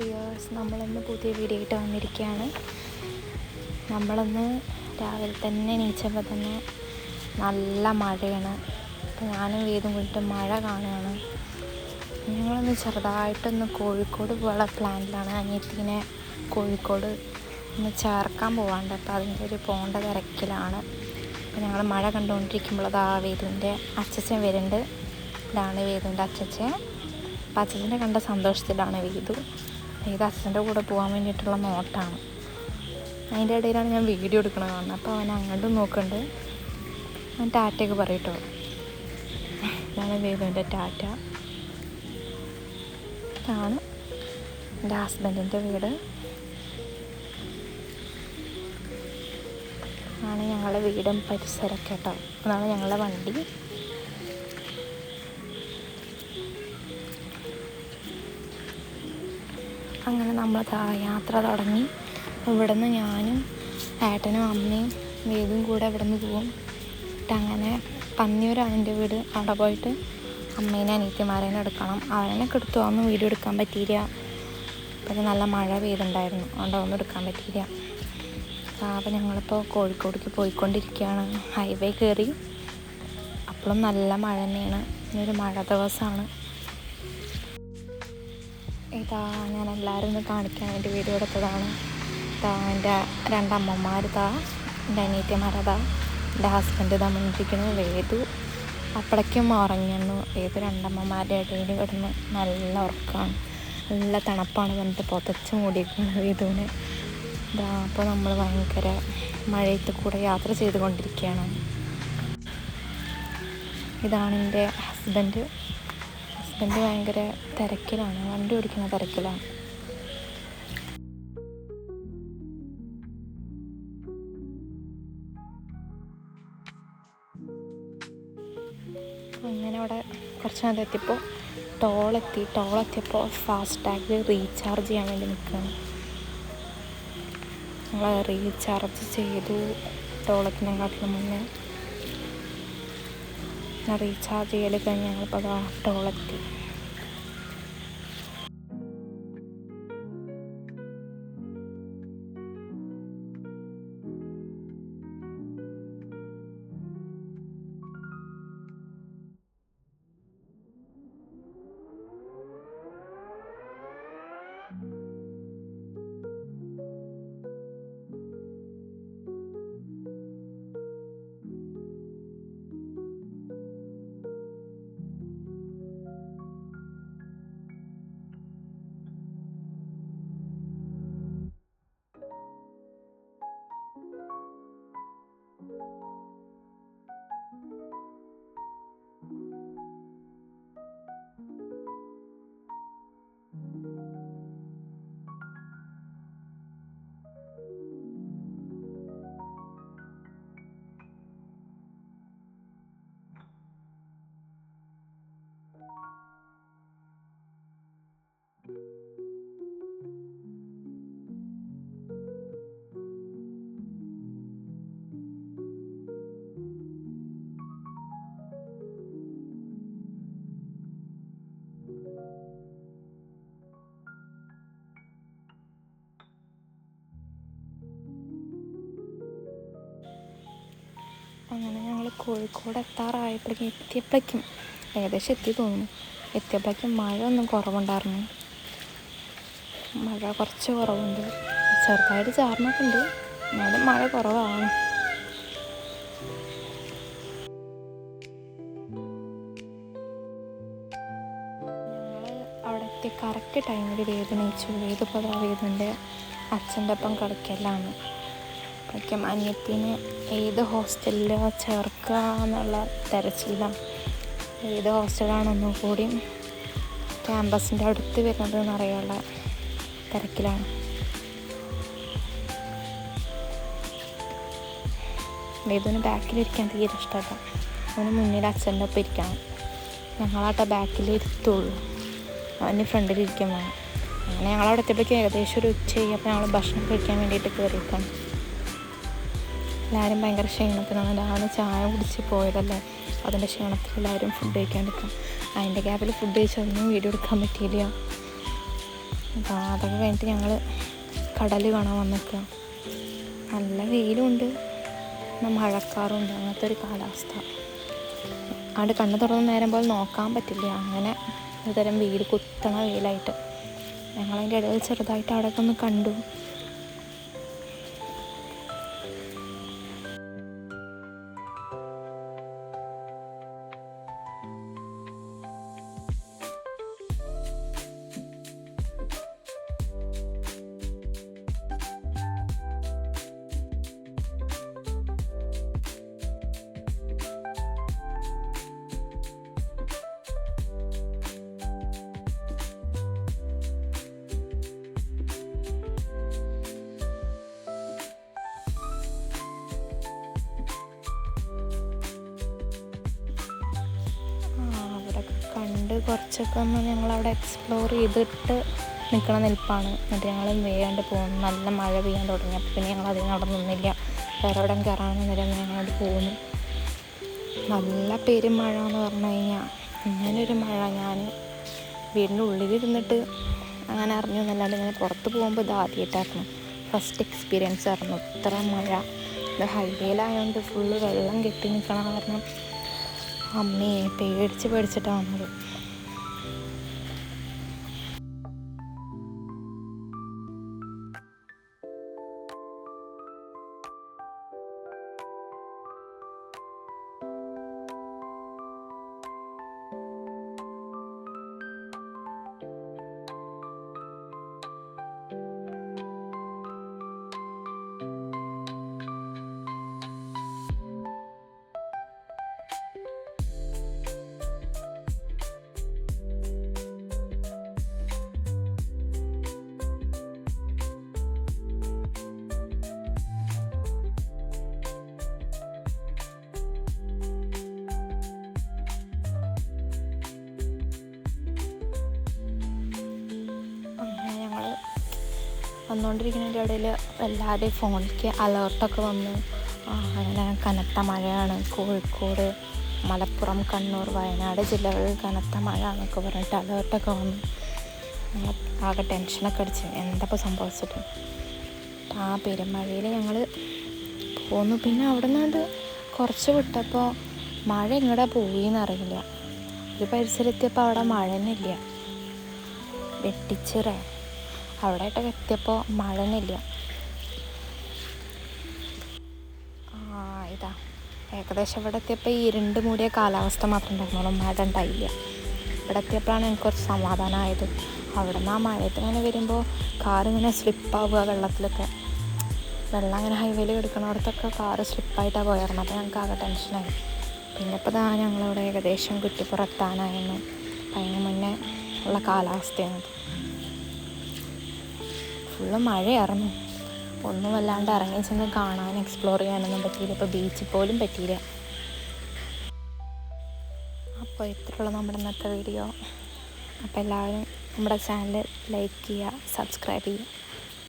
Dears, നമ്മളിന്ന് പുതിയ video ആയിട്ട് വന്നിരിക്കുകയാണ്. നമ്മളിന്ന് രാവിലെ തന്നെ എണീച്ചപ്പോൾ തന്നെ നല്ല മഴയാണ്. അപ്പോൾ ഞാനും വീതും കൂടിയിട്ട് മഴ കാണുകയാണ്. ഞങ്ങളൊന്ന് ചെറുതായിട്ടൊന്ന് കോഴിക്കോട് പോകാനുള്ള പ്ലാനിലാണ്. അനിയത്തിനെ കോഴിക്കോട് ഒന്ന് ചേർക്കാൻ പോകാണ്ട്, അപ്പോൾ അതിൻ്റെ ഒരു പോകേണ്ട തിരക്കിലാണ്. അപ്പോൾ ഞങ്ങൾ മഴ കണ്ടുകൊണ്ടിരിക്കുമ്പോൾ അതാ വേദുവിൻ്റെ അച്ചച്ചൻ വരുന്നുണ്ട്. ഇതാണ് വേദുവിൻ്റെ അച്ചച്ചൻ. അപ്പോൾ അച്ചച്ചനെ കണ്ട സന്തോഷത്തിലാണ് വേദു അച്ഛൻ്റെ കൂടെ പോകാൻ വേണ്ടിയിട്ടുള്ള നോട്ടാണ്. അതിൻ്റെ ഇടയിലാണ് ഞാൻ വീഡിയോ എടുക്കണത് കാണുന്നത്. അപ്പോൾ അവൻ അങ്ങോട്ടും നോക്കുന്നുണ്ട്. അവൻ ടാറ്റയൊക്കെ പറയട്ടോ. ഇതാണ് വേദുവിൻ്റെ ടാറ്റ. ഇതാണ് എൻ്റെ ഹസ്ബൻഡിൻ്റെ വീട്. ആണ് ഞങ്ങളുടെ വീടും പരിസരമൊക്കെ കേട്ടോ. അതാണ് ഞങ്ങളുടെ വണ്ടി. അങ്ങനെ നമ്മൾ യാത്ര തുടങ്ങി. ഇവിടെ നിന്ന് ഞാനും ഏട്ടനും അമ്മയും വേദും കൂടെ ഇവിടെ നിന്ന് പോകും. അങ്ങനെ പന്നിയൂരാണ് എൻ്റെ വീട്. അവിടെ പോയിട്ട് അമ്മേനെ അനിയത്തിമാരേനെ എടുക്കണം. അവനെയൊക്കെ എടുത്തു. അതൊന്നും വീഡിയോ എടുക്കാൻ പറ്റിയില്ല. പിന്നെ നല്ല മഴ പെയ്തിട്ടുണ്ടായിരുന്നു, അതുകൊണ്ട് അതൊന്നും എടുക്കാൻ പറ്റിയില്ല. അപ്പോൾ ഞങ്ങളിപ്പോൾ കോഴിക്കോടേക്ക് പോയിക്കൊണ്ടിരിക്കുകയാണ്. ഹൈവേ കയറി. അപ്പോഴും നല്ല മഴ തന്നെയാണ്. ഇന്നൊരു മഴ ദിവസമാണ്. ഇതാ ഞാൻ എല്ലാവരും ഒന്ന് കാണിക്കാൻ വേണ്ടി വീഡിയോ എടുത്തതാണ്. ഇതാ എൻ്റെ രണ്ടമ്മമാർ, എൻ്റെ അനിയത്തിമാരതാ, എൻ്റെ ഹസ്ബൻഡ് ഇതാ മുന്നിട്ടിരിക്കുന്നു. വേദു അപ്പോഴേക്കും ഉറങ്ങിയിരുന്നു. വേദു രണ്ടമ്മമാരുടെ ഇടയിൽ കിടന്ന് നല്ല ഉറക്കമാണ്. നല്ല തണുപ്പാണ് പറഞ്ഞിട്ട് പുതച്ച് മൂടിയിരിക്കുന്നത് വേദുവിന്. ഇതാ അപ്പോൾ നമ്മൾ ഭയങ്കര മഴയത്ത് കൂടെ യാത്ര ചെയ്തുകൊണ്ടിരിക്കുകയാണ്. ഇതാണ് എൻ്റെ ഹസ്ബൻഡ്. ഭയങ്കര തിരക്കിലാണ്, വണ്ടി ഓടിക്കുന്ന തിരക്കിലാണ്. അങ്ങനെ അവിടെ കുറച്ച് നേരം എത്തിയപ്പോൾ ടോളെത്തിയപ്പോൾ ഫാസ്ടാഗ് റീചാർജ് ചെയ്യാൻ വേണ്ടി നിൽക്കുകയാണ്. ഞങ്ങൾ റീചാർജ് ചെയ്തു ടോളെത്തിനെക്കാട്ടിലും മുന്നേ. റീചാർജ് ചെയ്യൽ കഴിഞ്ഞ് ഞങ്ങളിപ്പോൾ ടോളെത്തി. അങ്ങനെ ഞങ്ങൾ കോഴിക്കോട് എത്തിയപ്പോഴേക്കും ഏകദേശം എത്തി തോന്നുന്നു. എത്തിയപ്പോഴേക്കും മഴ ഒന്നും കുറവുണ്ടായിരുന്നു. മഴ കുറച്ച് കുറവുണ്ട്. ചെറുതായിട്ട് ചാർന്നൊക്കെ ഉണ്ട്, എന്നാലും മഴ കുറവാണ്. ഞങ്ങൾ അവിടെ എത്തിയ കറക്റ്റ് ടൈമിൽ വേദിപ്പോൾ വേദിൻ്റെ അച്ഛൻ്റെ ഒപ്പം കളിക്കലാണ്. അപ്പോഴേക്കും അനിയത്തിനെ ഏത് ഹോസ്റ്റലിൽ ചേർക്കുക എന്നുള്ള തിരച്ചിലാണ്. ഏത് ഹോസ്റ്റലാണൊന്നും കൂടി ക്യാമ്പസിൻ്റെ അടുത്ത് വരുന്നത് എന്നറിയാനുള്ള തിരക്കിലാണ്. വേദുവിന് ബാക്കിലിരിക്കാൻ തീരെ ഇഷ്ടമല്ല. അവന് മുന്നിൽ അച്ഛൻ്റെ ഒപ്പം ഇരിക്കണം. ഞങ്ങളാട്ടെ ബാക്കിൽ ഇരുത്തുള്ളൂ, അവന് ഫ്രണ്ടിലിരിക്കാൻ വേണം. അങ്ങനെ ഞങ്ങളവിടെ എത്തിയപ്പോഴേക്കും ഏകദേശം ഒരു ഉച്ച കഴിഞ്ഞപ്പോൾ ഞങ്ങൾ ഭക്ഷണം കഴിക്കാൻ വേണ്ടിയിട്ട് കയറിയിട്ടാണ്. എല്ലാവരും ഭയങ്കര ക്ഷീണത്തിനാണ്. രാവിലെ ചായ കുടിച്ച് പോയതല്ലേ, അതിൻ്റെ ക്ഷീണത്തിൽ എല്ലാവരും ഫുഡ് കഴിക്കാൻ എടുക്കാം. അതിൻ്റെ ഗ്യാപ്പിൽ ഫുഡ് കഴിച്ചൊന്നും വീഡിയോ എടുക്കാൻ പറ്റിയില്ല. അപ്പോൾ അതൊക്കെ കഴിഞ്ഞിട്ട് ഞങ്ങൾ കടൽ കാണാൻ വന്നിക്കുക. നല്ല വെയിലുണ്ട്, മഴക്കാറുണ്ട്, അങ്ങനത്തെ ഒരു കാലാവസ്ഥ. അവിടെ കണ്ണു തുറന്ന് നേരം പോലെ നോക്കാൻ പറ്റില്ല, അങ്ങനെ ഒരു തരം വെയിൽ, കുത്തണ വെയിലായിട്ട്. ഞങ്ങളതിൻ്റെ ഇടയിൽ ചെറുതായിട്ട് അവിടെയൊക്കെ ഒന്ന് കണ്ടു. കണ്ട് കുറച്ചൊക്കെ ഒന്ന് ഞങ്ങളവിടെ എക്സ്പ്ലോർ ചെയ്തിട്ട് നിൽക്കണ നിൽപ്പാണ്. എന്നിട്ട് ഞങ്ങൾ വേഗം പോകുന്നു. നല്ല മഴ പെയ്യാൻ തുടങ്ങി. അപ്പോൾ പിന്നെ ഞങ്ങൾ അതിനവിടെ നിന്നില്ല, വേറെ എവിടെ കയറാനും നേരം ഞങ്ങളോട് പോകുന്നു. നല്ല പെരുമഴ എന്ന് പറഞ്ഞു കഴിഞ്ഞാൽ ഇങ്ങനൊരു മഴ ഞാൻ വീടിൻ്റെ ഉള്ളിലിരുന്നിട്ട് അങ്ങനെ അറിഞ്ഞു എന്നല്ലാണ്ട് ഇങ്ങനെ പുറത്ത് പോകുമ്പോൾ ഇത് ആദ്യമായിട്ടായിരുന്നു. ഫസ്റ്റ് എക്സ്പീരിയൻസ് ആയിരുന്നു ഇത്ര മഴ. ഇത് ഹൈവേയിലായതുകൊണ്ട് ഫുള്ള് വെള്ളം കെട്ടി നിൽക്കണ കാരണം അമ്മയെ പേടിച്ചിട്ടാണ് വന്നത്. വന്നുകൊണ്ടിരിക്കുന്നതിൻ്റെ ഇടയിൽ എല്ലാവരുടെയും ഫോണിലേക്ക് അലേർട്ടൊക്കെ വന്നു. അങ്ങനെ കനത്ത മഴയാണ്, കോഴിക്കോട്, മലപ്പുറം, കണ്ണൂർ, വയനാട് ജില്ലകളിൽ കനത്ത മഴ എന്നൊക്കെ പറഞ്ഞിട്ട് അലേർട്ടൊക്കെ വന്നു. ആകെ ടെൻഷനൊക്കെ അടിച്ച് എന്തപ്പോൾ സംഭവിച്ചിട്ട് ആ പെരുമഴയിൽ ഞങ്ങൾ പോന്നു. പിന്നെ അവിടെ നിന്നുകൊണ്ട് കുറച്ച് വിട്ടപ്പോൾ മഴ എങ്ങടെ പോയിന്നറിയില്ല. ഒരു പരിസരത്തിയപ്പോൾ അവിടെ മഴ തന്നെ ഇല്ല, വെട്ടിച്ചിറ അവിടെയായിട്ടൊക്കെ എത്തിയപ്പോൾ മഴ തന്നെ ഇല്ല. ഇതാ ഏകദേശം ഇവിടെ എത്തിയപ്പോൾ ഈ ഇരുണ്ട് മൂടിയ കാലാവസ്ഥ മാത്രമേ ഉണ്ടായിരുന്നുള്ളൂ, മഴ ഉണ്ടായില്ല. ഇവിടെ എത്തിയപ്പോഴാണ് എനിക്ക് കുറച്ച് സമാധാനമായത്. അവിടെ നിന്ന് ആ മഴയത്ത് ഇങ്ങനെ വരുമ്പോൾ കാറിങ്ങനെ സ്ലിപ്പാവുക, വെള്ളത്തിലൊക്കെ വെള്ളം അങ്ങനെ ഹൈവേയിൽ കിടക്കണോടത്തൊക്കെ കാറ് സ്ലിപ്പായിട്ടാണ് പോയായിരുന്നു. അപ്പോൾ ഞങ്ങൾക്ക് ആകെ ടെൻഷനായി. പിന്നെ ഇപ്പോൾ ഇതാ ഞങ്ങളിവിടെ ഏകദേശം കുറ്റിപ്പുറത്താനായിരുന്നു. അതിന് മുന്നേ ഉള്ള കാലാവസ്ഥയാണ്. ഫുള്ള് മഴയായിരുന്നു, ഒന്നും വല്ലാണ്ട് ഇറങ്ങി ചെന്ന് കാണാൻ എക്സ്പ്ലോർ ചെയ്യാനൊന്നും പറ്റിയില്ല. ഇപ്പോൾ ബീച്ചിൽ പോലും പറ്റിയില്ല. അപ്പോൾ ഇത്രയുള്ള നമ്മുടെ ഇന്നത്തെ വീഡിയോ. അപ്പോൾ എല്ലാവരും നമ്മുടെ ചാനൽ ലൈക്ക് ചെയ്യുക, സബ്സ്ക്രൈബ് ചെയ്യുക.